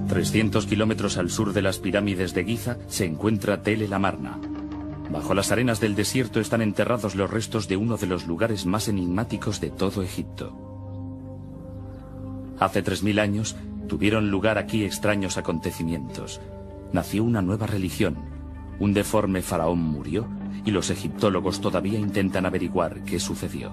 300 kilómetros al sur de las pirámides de Giza se encuentra Tel el Amarna. Bajo las arenas del desierto están enterrados los restos de uno de los lugares más enigmáticos de todo Egipto. Hace 3000 años tuvieron lugar aquí extraños acontecimientos. Nació una nueva religión, un deforme faraón murió y los egiptólogos todavía intentan averiguar qué sucedió.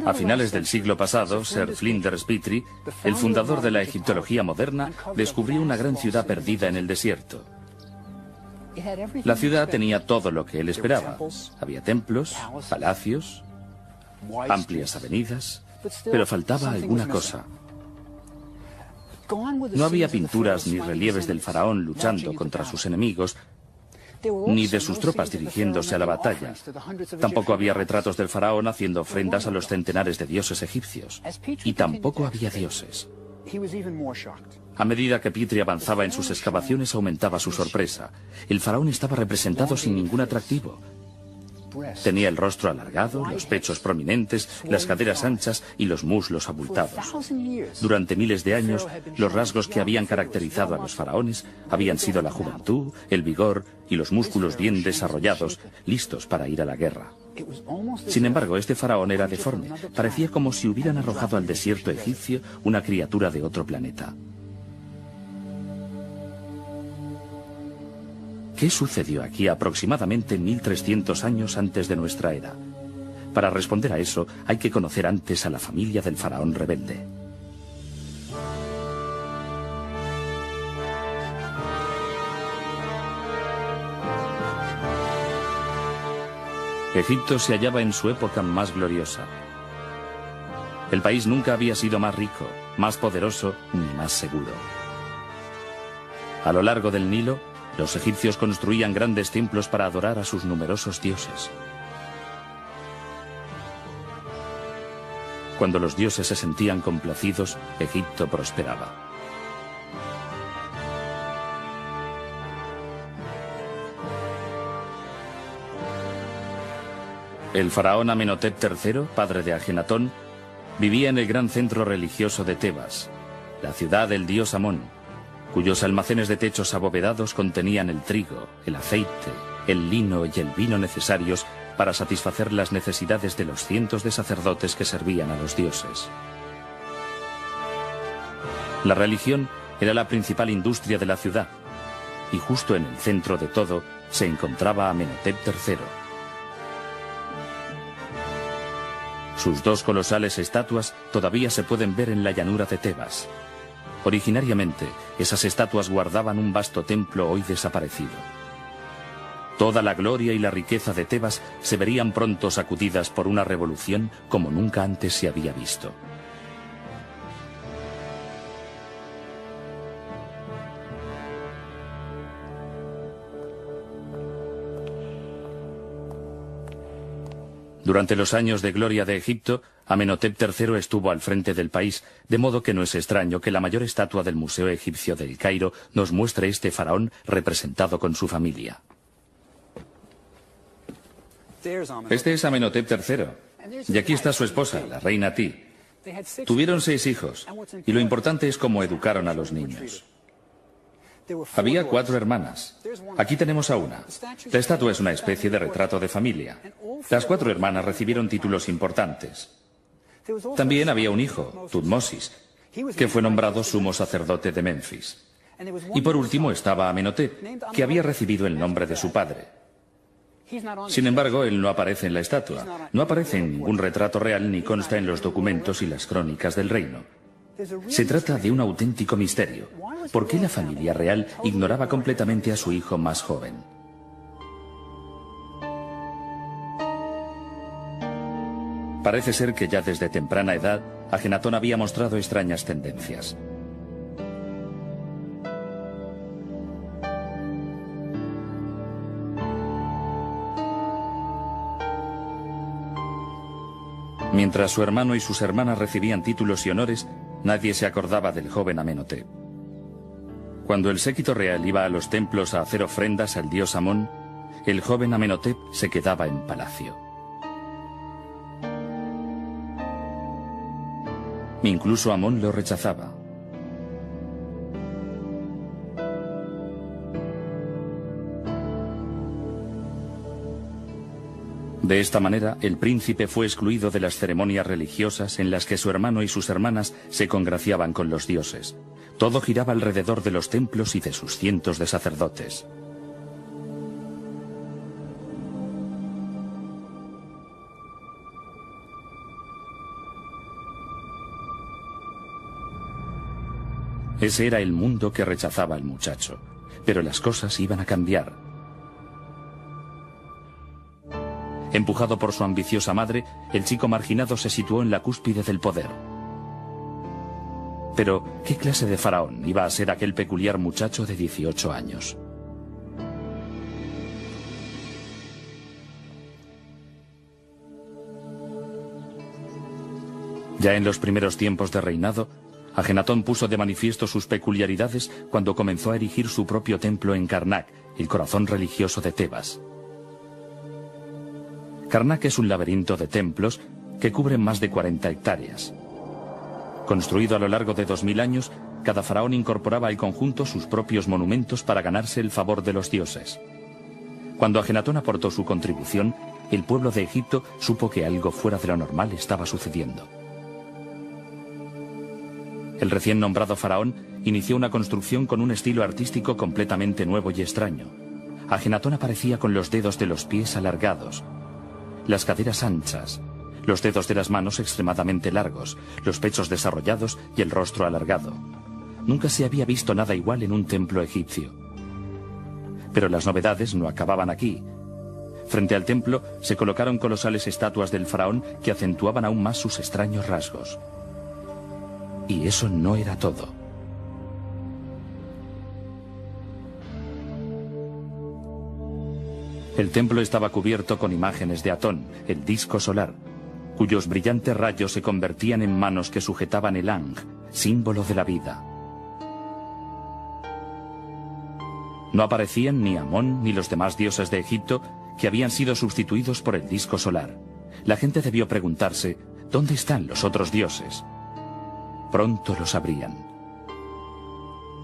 A finales del siglo pasado, Sir Flinders Petrie, el fundador de la egiptología moderna, descubrió una gran ciudad perdida en el desierto. La ciudad tenía todo lo que él esperaba. Había templos, palacios, amplias avenidas, pero faltaba alguna cosa. No había pinturas ni relieves del faraón luchando contra sus enemigos, ni de sus tropas dirigiéndose a la batalla. Tampoco había retratos del faraón haciendo ofrendas a los centenares de dioses egipcios. Y tampoco había dioses. A medida que Petrie avanzaba en sus excavaciones, aumentaba su sorpresa. El faraón estaba representado sin ningún atractivo. Tenía el rostro alargado, los pechos prominentes, las caderas anchas y los muslos abultados. Durante miles de años, los rasgos que habían caracterizado a los faraones habían sido la juventud, el vigor y los músculos bien desarrollados, listos para ir a la guerra. Sin embargo, este faraón era deforme. Parecía como si hubieran arrojado al desierto egipcio una criatura de otro planeta. ¿Qué sucedió aquí aproximadamente 1300 años antes de nuestra era? Para responder a eso, hay que conocer antes a la familia del faraón rebelde. Egipto se hallaba en su época más gloriosa. El país nunca había sido más rico, más poderoso ni más seguro. A lo largo del Nilo, los egipcios construían grandes templos para adorar a sus numerosos dioses. Cuando los dioses se sentían complacidos, Egipto prosperaba. El faraón Amenhotep III, padre de Ajenatón, vivía en el gran centro religioso de Tebas, la ciudad del dios Amón, cuyos almacenes de techos abovedados contenían el trigo, el aceite, el lino y el vino necesarios para satisfacer las necesidades de los cientos de sacerdotes que servían a los dioses. La religión era la principal industria de la ciudad, y justo en el centro de todo se encontraba Amenhotep III. Sus dos colosales estatuas todavía se pueden ver en la llanura de Tebas. Originariamente, esas estatuas guardaban un vasto templo hoy desaparecido. Toda la gloria y la riqueza de Tebas se verían pronto sacudidas por una revolución como nunca antes se había visto. Durante los años de gloria de Egipto, Amenhotep III estuvo al frente del país, de modo que no es extraño que la mayor estatua del Museo Egipcio del Cairo nos muestre este faraón representado con su familia. Este es Amenhotep III, y aquí está su esposa, la reina Ti. Tuvieron 6 hijos, y lo importante es cómo educaron a los niños. Había 4 hermanas. Aquí tenemos a una. La estatua es una especie de retrato de familia. Las 4 hermanas recibieron títulos importantes. También había un hijo, Tutmosis, que fue nombrado sumo sacerdote de Menfis. Y por último estaba Amenhotep, que había recibido el nombre de su padre. Sin embargo, él no aparece en la estatua, no aparece en ningún retrato real ni consta en los documentos y las crónicas del reino. Se trata de un auténtico misterio. ¿Por qué la familia real ignoraba completamente a su hijo más joven? Parece ser que ya desde temprana edad, Ajenatón había mostrado extrañas tendencias. Mientras su hermano y sus hermanas recibían títulos y honores, nadie se acordaba del joven Amenhotep. Cuando el séquito real iba a los templos a hacer ofrendas al dios Amón, el joven Amenhotep se quedaba en palacio. Incluso Amón lo rechazaba. De esta manera, el príncipe fue excluido de las ceremonias religiosas en las que su hermano y sus hermanas se congraciaban con los dioses. Todo giraba alrededor de los templos y de sus cientos de sacerdotes. Ese era el mundo que rechazaba al muchacho, pero las cosas iban a cambiar. Empujado por su ambiciosa madre, el chico marginado se situó en la cúspide del poder. Pero, ¿qué clase de faraón iba a ser aquel peculiar muchacho de 18 años? Ya en los primeros tiempos de reinado, Ajenatón puso de manifiesto sus peculiaridades cuando comenzó a erigir su propio templo en Karnak, el corazón religioso de Tebas. Karnak es un laberinto de templos que cubren más de 40 hectáreas. Construido a lo largo de 2000 años, cada faraón incorporaba al conjunto sus propios monumentos para ganarse el favor de los dioses. Cuando Ajenatón aportó su contribución, el pueblo de Egipto supo que algo fuera de lo normal estaba sucediendo. El recién nombrado faraón inició una construcción con un estilo artístico completamente nuevo y extraño. Ajenatón aparecía con los dedos de los pies alargados, las caderas anchas, los dedos de las manos extremadamente largos, los pechos desarrollados y el rostro alargado. Nunca se había visto nada igual en un templo egipcio. Pero las novedades no acababan aquí. Frente al templo se colocaron colosales estatuas del faraón que acentuaban aún más sus extraños rasgos. Y eso no era todo. El templo estaba cubierto con imágenes de Atón, el disco solar, cuyos brillantes rayos se convertían en manos que sujetaban el Ang, símbolo de la vida. No aparecían ni Amón ni los demás dioses de Egipto, que habían sido sustituidos por el disco solar. La gente debió preguntarse, ¿dónde están los otros dioses? Pronto lo sabrían.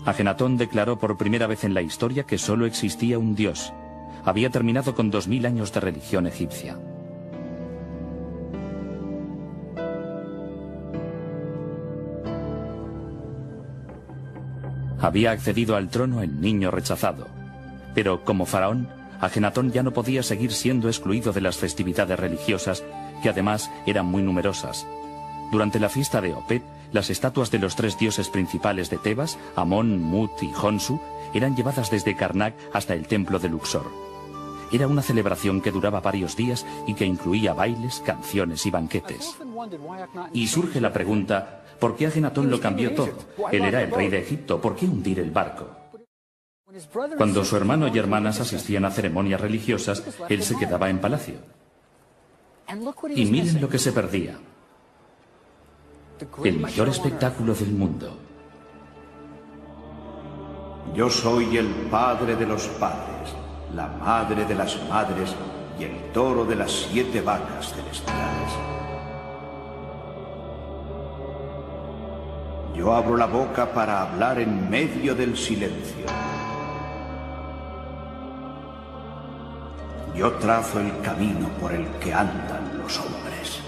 Ajenatón declaró por primera vez en la historia que solo existía un dios. Había terminado con 2000 años de religión egipcia. Había accedido al trono el niño rechazado. Pero como faraón, Ajenatón ya no podía seguir siendo excluido de las festividades religiosas, que además eran muy numerosas. Durante la fiesta de Opet, las estatuas de los 3 dioses principales de Tebas, Amón, Mut y Honsu, eran llevadas desde Karnak hasta el templo de Luxor. Era una celebración que duraba varios días y que incluía bailes, canciones y banquetes. Y surge la pregunta, ¿por qué Ajenatón lo cambió todo? Él era el rey de Egipto, ¿por qué hundir el barco? Cuando su hermano y hermanas asistían a ceremonias religiosas, él se quedaba en palacio. Y miren lo que se perdía. El mayor espectáculo del mundo. Yo soy el padre de los padres, la madre de las madres y el toro de las 7 vacas celestiales. Yo abro la boca para hablar en medio del silencio. Yo trazo el camino por el que andan los hombres.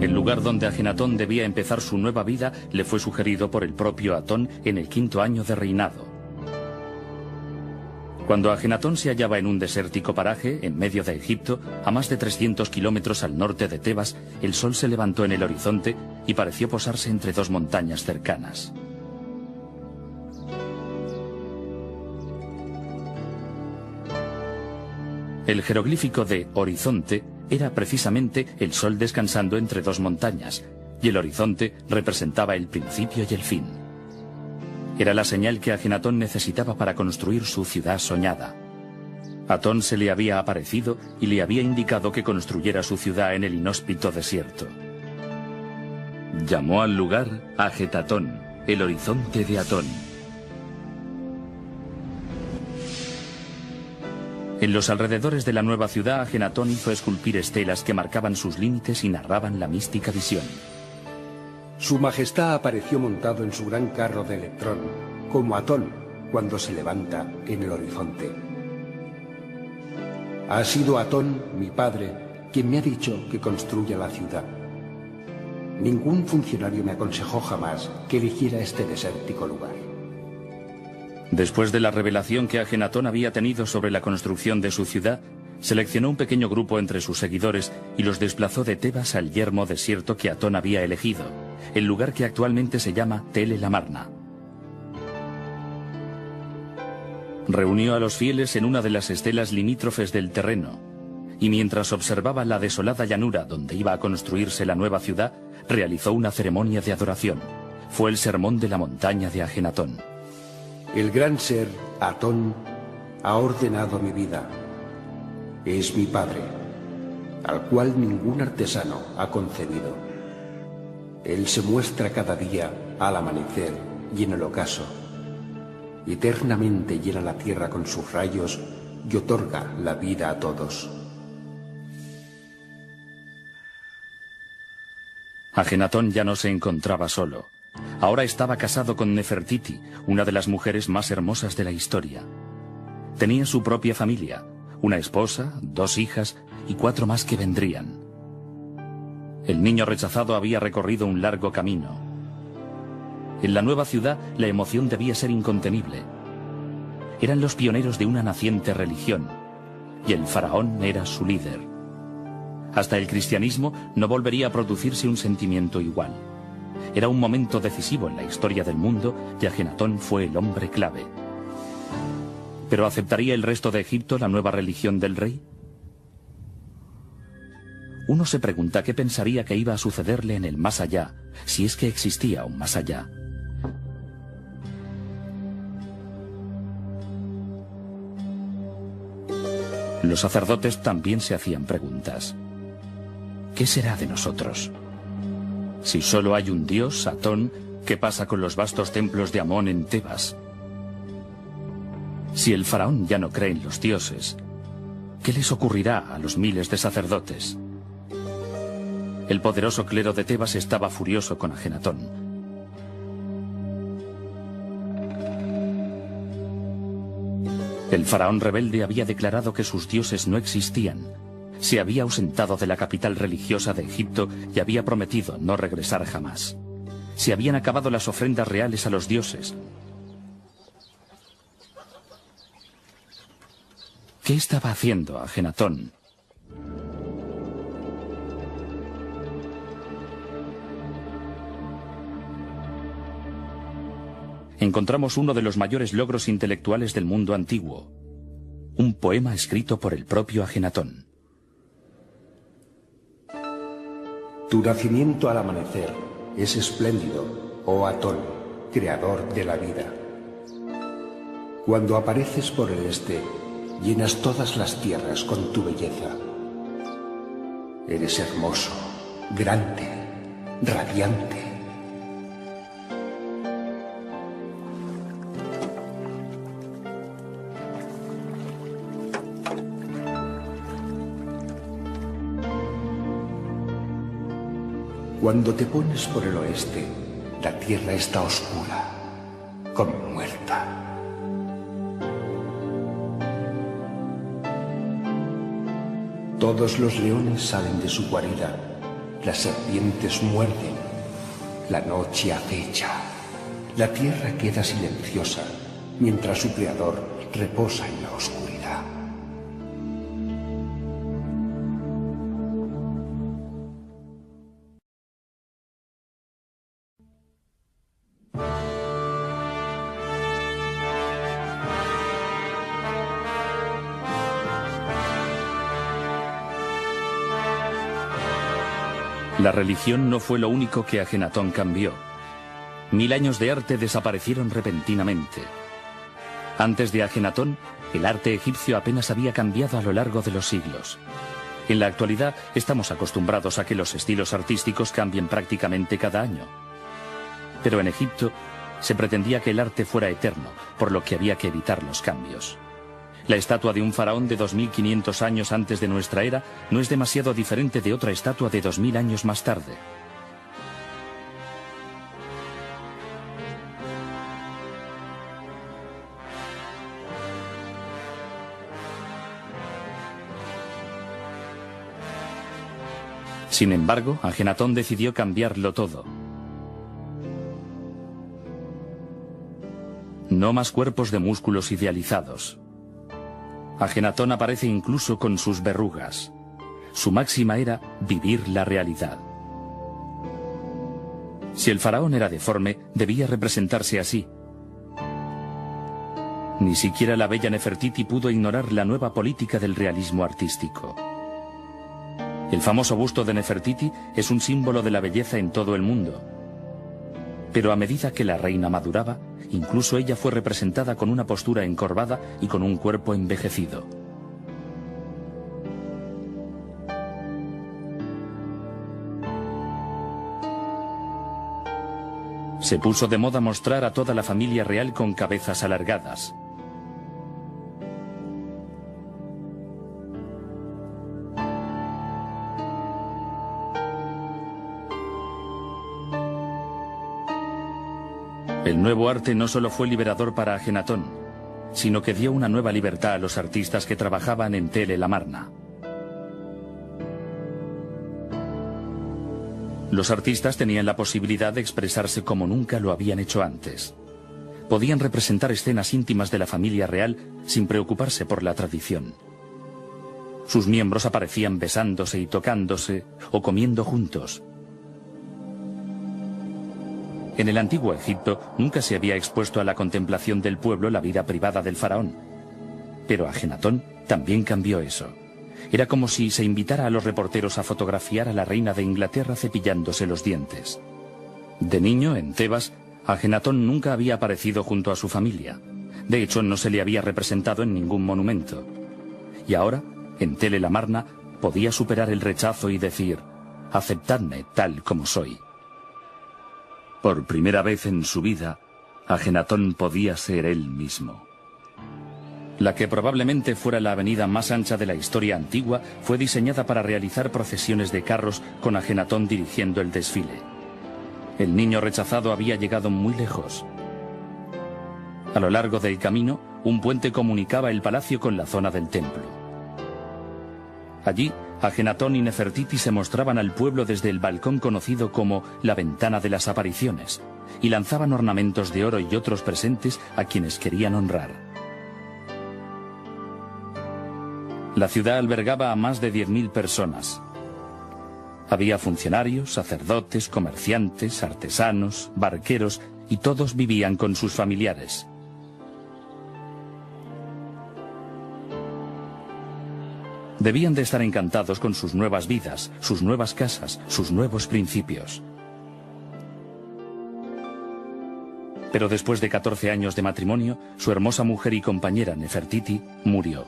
El lugar donde Ajenatón debía empezar su nueva vida le fue sugerido por el propio Atón en el 5º año de reinado. Cuando Ajenatón se hallaba en un desértico paraje, en medio de Egipto, a más de 300 kilómetros al norte de Tebas, el sol se levantó en el horizonte y pareció posarse entre 2 montañas cercanas. El jeroglífico de horizonte era precisamente el sol descansando entre 2 montañas, y el horizonte representaba el principio y el fin. Era la señal que Ajenatón necesitaba para construir su ciudad soñada. Atón se le había aparecido y le había indicado que construyera su ciudad en el inhóspito desierto. Llamó al lugar Ajetatón, el horizonte de Atón. En los alrededores de la nueva ciudad, Ajenatón hizo esculpir estelas que marcaban sus límites y narraban la mística visión. Su majestad apareció montado en su gran carro de electrón, como Atón cuando se levanta en el horizonte. Ha sido Atón, mi padre, quien me ha dicho que construya la ciudad. Ningún funcionario me aconsejó jamás que eligiera este desértico lugar. Después de la revelación que Ajenatón había tenido sobre la construcción de su ciudad, seleccionó un pequeño grupo entre sus seguidores y los desplazó de Tebas al yermo desierto que Atón había elegido, el lugar que actualmente se llama Tel el Amarna. Reunió a los fieles en una de las estelas limítrofes del terreno, y mientras observaba la desolada llanura donde iba a construirse la nueva ciudad, realizó una ceremonia de adoración. Fue el sermón de la montaña de Ajenatón. El gran ser, Atón, ha ordenado mi vida. Es mi padre, al cual ningún artesano ha concebido. Él se muestra cada día al amanecer y en el ocaso. Eternamente llena la tierra con sus rayos y otorga la vida a todos. Ajenatón ya no se encontraba solo. Ahora estaba casado con Nefertiti, una de las mujeres más hermosas de la historia. Tenía su propia familia, una esposa, 2 hijas y 4 más que vendrían. El niño rechazado había recorrido un largo camino. En la nueva ciudad la emoción debía ser incontenible. Eran los pioneros de una naciente religión, y el faraón era su líder. Hasta el cristianismo no volvería a producirse un sentimiento igual. Era un momento decisivo en la historia del mundo y Ajenatón fue el hombre clave. ¿Pero aceptaría el resto de Egipto la nueva religión del rey? Uno se pregunta qué pensaría que iba a sucederle en el más allá, si es que existía un más allá. Los sacerdotes también se hacían preguntas. ¿Qué será de nosotros? Si solo hay un dios, Atón, ¿qué pasa con los vastos templos de Amón en Tebas? Si el faraón ya no cree en los dioses, ¿qué les ocurrirá a los miles de sacerdotes? El poderoso clero de Tebas estaba furioso con Ajenatón. El faraón rebelde había declarado que sus dioses no existían. Se había ausentado de la capital religiosa de Egipto y había prometido no regresar jamás. Se habían acabado las ofrendas reales a los dioses. ¿Qué estaba haciendo Ajenatón? Encontramos uno de los mayores logros intelectuales del mundo antiguo, un poema escrito por el propio Ajenatón. Tu nacimiento al amanecer es espléndido, oh Atón, creador de la vida. Cuando apareces por el este, llenas todas las tierras con tu belleza. Eres hermoso, grande, radiante. Cuando te pones por el oeste, la tierra está oscura, como muerta. Todos los leones salen de su guarida, las serpientes muerden, la noche acecha, la tierra queda silenciosa, mientras su creador reposa en la oscuridad. La religión no fue lo único que Ajenatón cambió. 1000 años de arte desaparecieron repentinamente. Antes de Ajenatón, el arte egipcio apenas había cambiado a lo largo de los siglos. En la actualidad estamos acostumbrados a que los estilos artísticos cambien prácticamente cada año. Pero en Egipto se pretendía que el arte fuera eterno, por lo que había que evitar los cambios. La estatua de un faraón de 2500 años antes de nuestra era no es demasiado diferente de otra estatua de 2000 años más tarde. Sin embargo, Ajenatón decidió cambiarlo todo. No más cuerpos de músculos idealizados. Ajenatón aparece incluso con sus verrugas. Su máxima era vivir la realidad. Si el faraón era deforme, debía representarse así. Ni siquiera la bella Nefertiti pudo ignorar la nueva política del realismo artístico. El famoso busto de Nefertiti es un símbolo de la belleza en todo el mundo. Pero a medida que la reina maduraba, incluso ella fue representada con una postura encorvada y con un cuerpo envejecido. Se puso de moda mostrar a toda la familia real con cabezas alargadas. El nuevo arte no solo fue liberador para Ajenatón, sino que dio una nueva libertad a los artistas que trabajaban en Tel el Amarna. Los artistas tenían la posibilidad de expresarse como nunca lo habían hecho antes. Podían representar escenas íntimas de la familia real sin preocuparse por la tradición. Sus miembros aparecían besándose y tocándose o comiendo juntos. En el antiguo Egipto nunca se había expuesto a la contemplación del pueblo la vida privada del faraón. Pero Ajenatón también cambió eso. Era como si se invitara a los reporteros a fotografiar a la reina de Inglaterra cepillándose los dientes. De niño, en Tebas, Ajenatón nunca había aparecido junto a su familia. De hecho, no se le había representado en ningún monumento. Y ahora, en Tel el Amarna, podía superar el rechazo y decir: «Aceptadme tal como soy». Por primera vez en su vida, Ajenatón podía ser él mismo. La que probablemente fuera la avenida más ancha de la historia antigua fue diseñada para realizar procesiones de carros con Ajenatón dirigiendo el desfile. El niño rechazado había llegado muy lejos. A lo largo del camino, un puente comunicaba el palacio con la zona del templo. Allí, Ajenatón y Nefertiti se mostraban al pueblo desde el balcón conocido como la Ventana de las Apariciones y lanzaban ornamentos de oro y otros presentes a quienes querían honrar. La ciudad albergaba a más de 10.000 personas. Había funcionarios, sacerdotes, comerciantes, artesanos, barqueros y todos vivían con sus familiares. Debían de estar encantados con sus nuevas vidas, sus nuevas casas, sus nuevos principios. Pero después de 14 años de matrimonio, su hermosa mujer y compañera Nefertiti murió.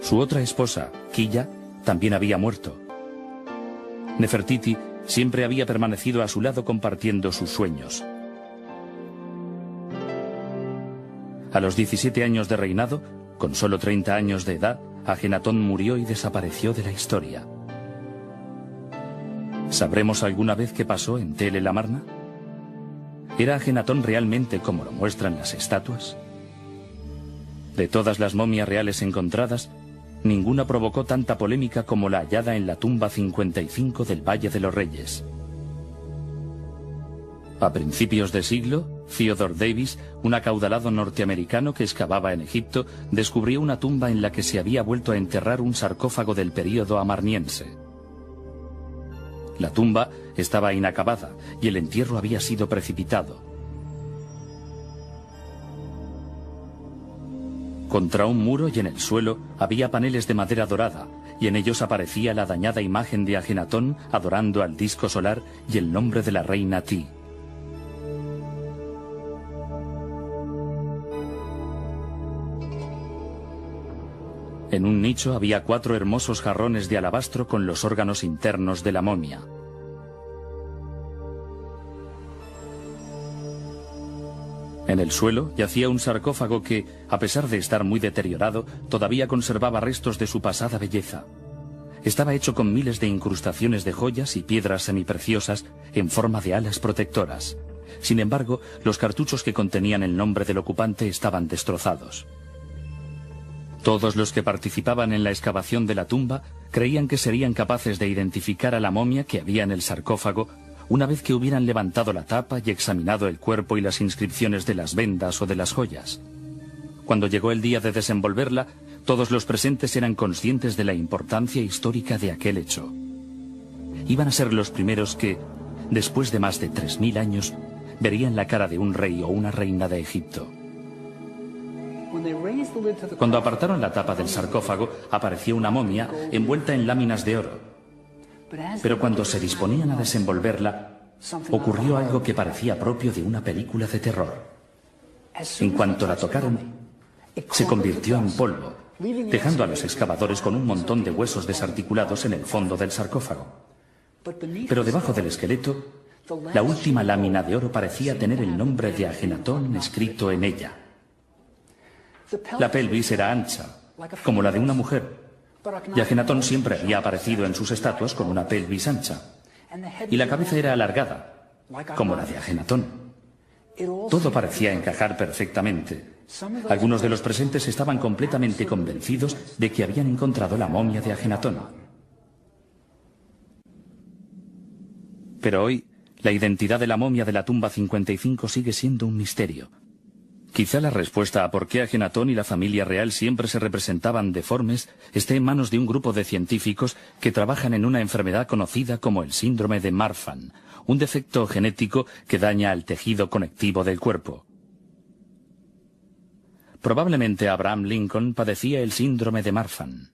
Su otra esposa, Quilla, también había muerto. Nefertiti siempre había permanecido a su lado compartiendo sus sueños. A los 17 años de reinado, con solo 30 años de edad, Ajenatón murió y desapareció de la historia. ¿Sabremos alguna vez qué pasó en Tel el Amarna? ¿Era Ajenatón realmente como lo muestran las estatuas? De todas las momias reales encontradas, ninguna provocó tanta polémica como la hallada en la tumba 55 del Valle de los Reyes. A principios de siglo, Theodore Davis, un acaudalado norteamericano que excavaba en Egipto, descubrió una tumba en la que se había vuelto a enterrar un sarcófago del período amarniense. La tumba estaba inacabada y el entierro había sido precipitado. Contra un muro y en el suelo había paneles de madera dorada, y en ellos aparecía la dañada imagen de Ajenatón adorando al disco solar y el nombre de la reina Ti. En un nicho había 4 hermosos jarrones de alabastro con los órganos internos de la momia. En el suelo yacía un sarcófago que, a pesar de estar muy deteriorado, todavía conservaba restos de su pasada belleza. Estaba hecho con miles de incrustaciones de joyas y piedras semipreciosas en forma de alas protectoras. Sin embargo, los cartuchos que contenían el nombre del ocupante estaban destrozados. Todos los que participaban en la excavación de la tumba creían que serían capaces de identificar a la momia que había en el sarcófago una vez que hubieran levantado la tapa y examinado el cuerpo y las inscripciones de las vendas o de las joyas. Cuando llegó el día de desenvolverla, todos los presentes eran conscientes de la importancia histórica de aquel hecho. Iban a ser los primeros que, después de más de 3000 años, verían la cara de un rey o una reina de Egipto. Cuando apartaron la tapa del sarcófago, apareció una momia envuelta en láminas de oro. Pero cuando se disponían a desenvolverla, ocurrió algo que parecía propio de una película de terror. En cuanto la tocaron, se convirtió en polvo, dejando a los excavadores con un montón de huesos desarticulados en el fondo del sarcófago. Pero debajo del esqueleto, la última lámina de oro parecía tener el nombre de Ajenatón escrito en ella. La pelvis era ancha, como la de una mujer, y Ajenatón siempre había aparecido en sus estatuas con una pelvis ancha, y la cabeza era alargada, como la de Ajenatón. Todo parecía encajar perfectamente. Algunos de los presentes estaban completamente convencidos de que habían encontrado la momia de Ajenatón. Pero hoy, la identidad de la momia de la tumba 55 sigue siendo un misterio. Quizá la respuesta a por qué Ajenatón y la familia real siempre se representaban deformes esté en manos de un grupo de científicos que trabajan en una enfermedad conocida como el síndrome de Marfan, un defecto genético que daña al tejido conectivo del cuerpo. Probablemente Abraham Lincoln padecía el síndrome de Marfan.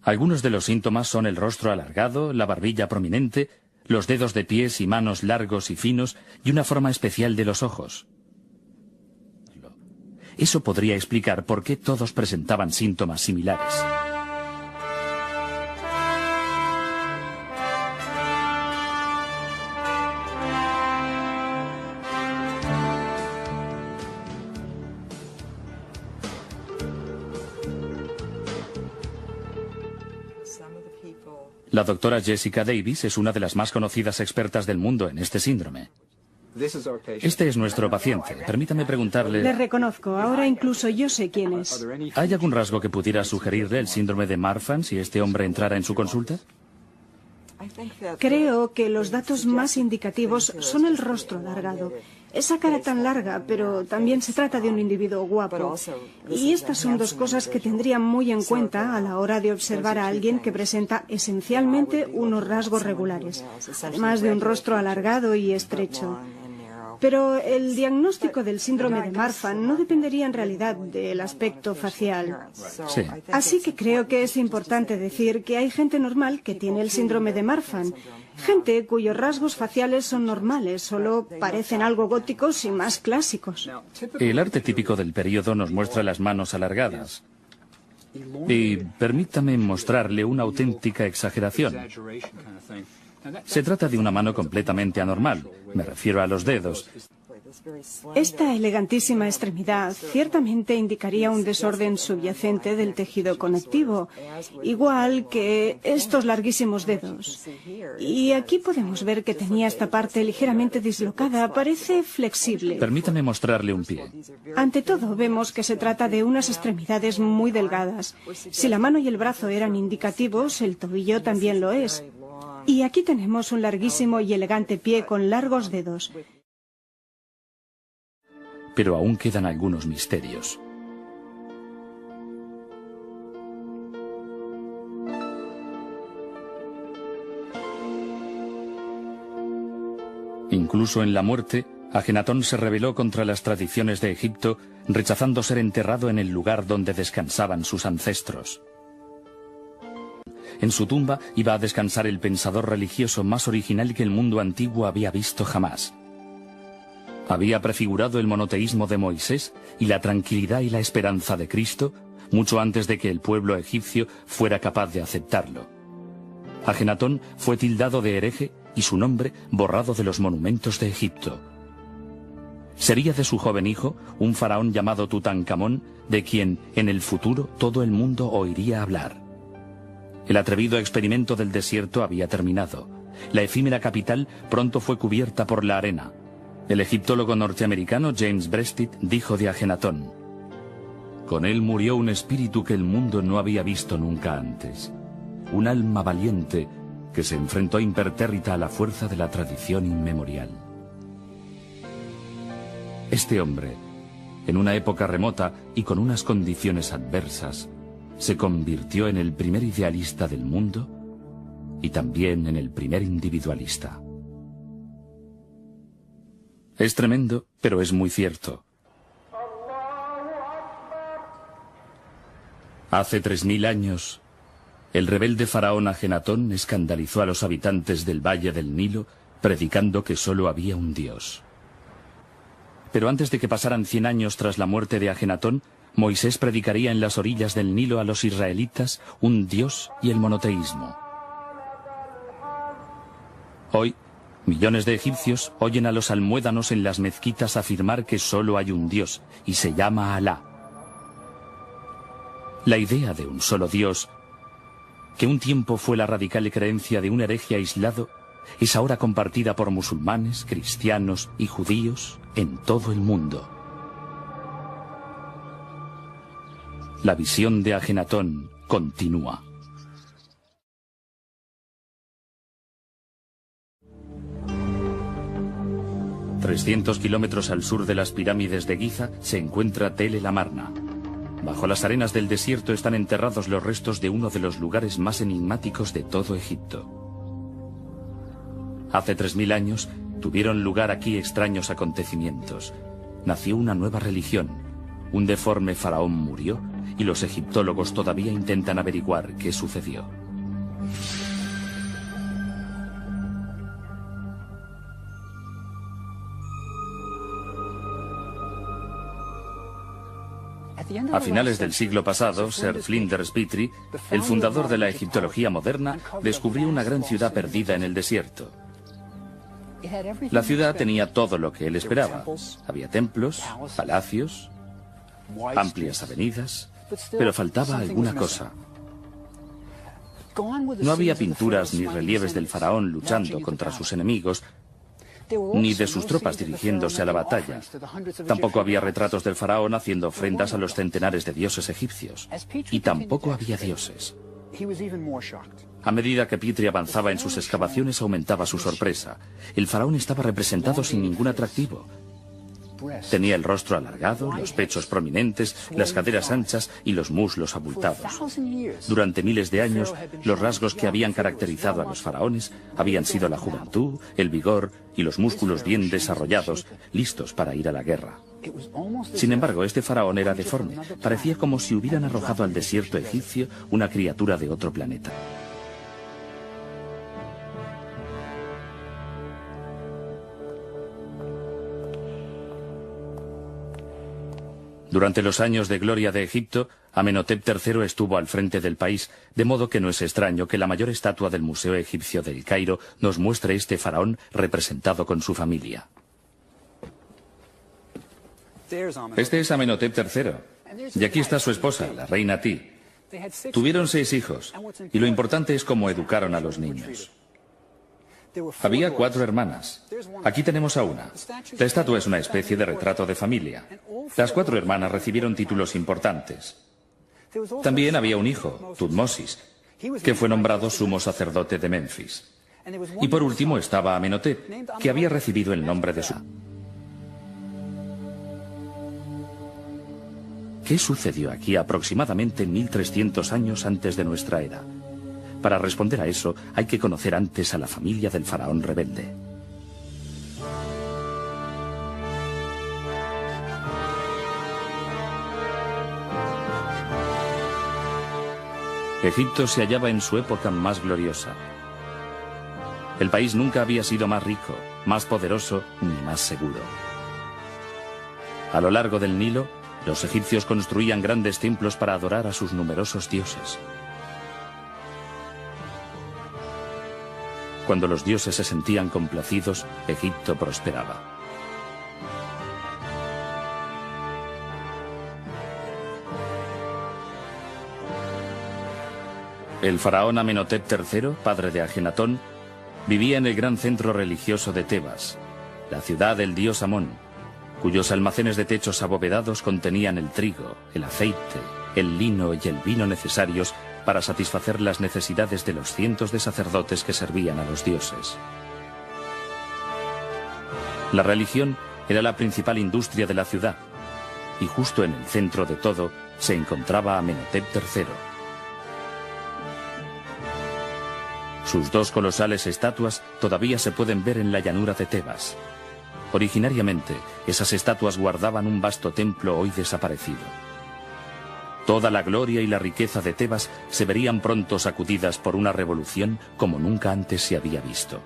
Algunos de los síntomas son el rostro alargado, la barbilla prominente, los dedos de pies y manos largos y finos y una forma especial de los ojos. Eso podría explicar por qué todos presentaban síntomas similares. La doctora Jessica Davis es una de las más conocidas expertas del mundo en este síndrome. Este es nuestro paciente. Permítame preguntarle... Le reconozco. Ahora incluso yo sé quién es. ¿Hay algún rasgo que pudiera sugerirle el síndrome de Marfan si este hombre entrara en su consulta? Creo que los datos más indicativos son el rostro alargado. Esa cara tan larga, pero también se trata de un individuo guapo. Y estas son dos cosas que tendría muy en cuenta a la hora de observar a alguien que presenta esencialmente unos rasgos regulares, además de un rostro alargado y estrecho. Pero el diagnóstico del síndrome de Marfan no dependería en realidad del aspecto facial. Sí. Así que creo que es importante decir que hay gente normal que tiene el síndrome de Marfan. Gente cuyos rasgos faciales son normales, solo parecen algo góticos y más clásicos. El arte típico del periodo nos muestra las manos alargadas. Y permítame mostrarle una auténtica exageración. Se trata de una mano completamente anormal. Me refiero a los dedos. Esta elegantísima extremidad ciertamente indicaría un desorden subyacente del tejido conectivo, igual que estos larguísimos dedos. Y aquí podemos ver que tenía esta parte ligeramente dislocada, parece flexible. Permítame mostrarle un pie. Ante todo, vemos que se trata de unas extremidades muy delgadas. Si la mano y el brazo eran indicativos, el tobillo también lo es. Y aquí tenemos un larguísimo y elegante pie con largos dedos. Pero aún quedan algunos misterios. Incluso en la muerte, Ajenatón se rebeló contra las tradiciones de Egipto, rechazando ser enterrado en el lugar donde descansaban sus ancestros. En su tumba iba a descansar el pensador religioso más original que el mundo antiguo había visto jamás. Había prefigurado el monoteísmo de Moisés y la tranquilidad y la esperanza de Cristo, mucho antes de que el pueblo egipcio fuera capaz de aceptarlo. Ajenatón fue tildado de hereje y su nombre borrado de los monumentos de Egipto. Sería de su joven hijo un faraón llamado Tutankamón, de quien en el futuro todo el mundo oiría hablar. El atrevido experimento del desierto había terminado. La efímera capital pronto fue cubierta por la arena. El egiptólogo norteamericano James Breasted dijo de Ajenatón: con él murió un espíritu que el mundo no había visto nunca antes. Un alma valiente que se enfrentó impertérrita a la fuerza de la tradición inmemorial. Este hombre, en una época remota y con unas condiciones adversas, se convirtió en el primer idealista del mundo y también en el primer individualista. Es tremendo, pero es muy cierto. Hace 3000 años, el rebelde faraón Ajenatón escandalizó a los habitantes del Valle del Nilo, predicando que solo había un dios. Pero antes de que pasaran 100 años tras la muerte de Ajenatón, Moisés predicaría en las orillas del Nilo a los israelitas un dios y el monoteísmo. Hoy, millones de egipcios oyen a los almuédanos en las mezquitas afirmar que solo hay un dios, y se llama Alá. La idea de un solo dios, que un tiempo fue la radical creencia de un hereje aislado, es ahora compartida por musulmanes, cristianos y judíos en todo el mundo. La visión de Ajenatón continúa. A 300 kilómetros al sur de las pirámides de Giza se encuentra Tel el Amarna. Bajo las arenas del desierto están enterrados los restos de uno de los lugares más enigmáticos de todo Egipto. Hace 3000 años tuvieron lugar aquí extraños acontecimientos. Nació una nueva religión. Un deforme faraón murió y los egiptólogos todavía intentan averiguar qué sucedió. A finales del siglo pasado, Sir Flinders Petrie, el fundador de la egiptología moderna, descubrió una gran ciudad perdida en el desierto. La ciudad tenía todo lo que él esperaba. Había templos, palacios, amplias avenidas, pero faltaba alguna cosa. No había pinturas ni relieves del faraón luchando contra sus enemigos, ni de sus tropas dirigiéndose a la batalla. Tampoco había retratos del faraón haciendo ofrendas a los centenares de dioses egipcios. Y tampoco había dioses. A medida que Petrie avanzaba en sus excavaciones, aumentaba su sorpresa. El faraón estaba representado sin ningún atractivo. Tenía el rostro alargado, los pechos prominentes, las caderas anchas y los muslos abultados. Durante miles de años, los rasgos que habían caracterizado a los faraones habían sido la juventud, el vigor y los músculos bien desarrollados, listos para ir a la guerra. Sin embargo, este faraón era deforme. Parecía como si hubieran arrojado al desierto egipcio una criatura de otro planeta. Durante los años de gloria de Egipto, Amenhotep III estuvo al frente del país, de modo que no es extraño que la mayor estatua del Museo Egipcio del Cairo nos muestre este faraón representado con su familia. Este es Amenhotep III, y aquí está su esposa, la reina Ti. Tuvieron 6 hijos, y lo importante es cómo educaron a los niños. Había 4 hermanas. Aquí tenemos a una. La estatua es una especie de retrato de familia. Las 4 hermanas recibieron títulos importantes. También había un hijo, Tutmosis, que fue nombrado sumo sacerdote de Menfis. Y por último estaba Amenhotep, que había recibido el nombre de su... ¿Qué sucedió aquí aproximadamente 1300 años antes de nuestra era? Para responder a eso, hay que conocer antes a la familia del faraón rebelde. Egipto se hallaba en su época más gloriosa. El país nunca había sido más rico, más poderoso ni más seguro. A lo largo del Nilo, Los egipcios construían grandes templos para adorar a sus numerosos dioses. Cuando los dioses se sentían complacidos, Egipto prosperaba. El faraón Amenhotep III, padre de Ajenatón, vivía en el gran centro religioso de Tebas, la ciudad del dios Amón, cuyos almacenes de techos abovedados contenían el trigo, el aceite, el lino y el vino necesarios para satisfacer las necesidades de los cientos de sacerdotes que servían a los dioses. La religión era la principal industria de la ciudad, y justo en el centro de todo se encontraba Amenhotep III. Sus dos colosales estatuas todavía se pueden ver en la llanura de Tebas. Originariamente, esas estatuas guardaban un vasto templo hoy desaparecido. Toda la gloria y la riqueza de Tebas se verían pronto sacudidas por una revolución como nunca antes se había visto.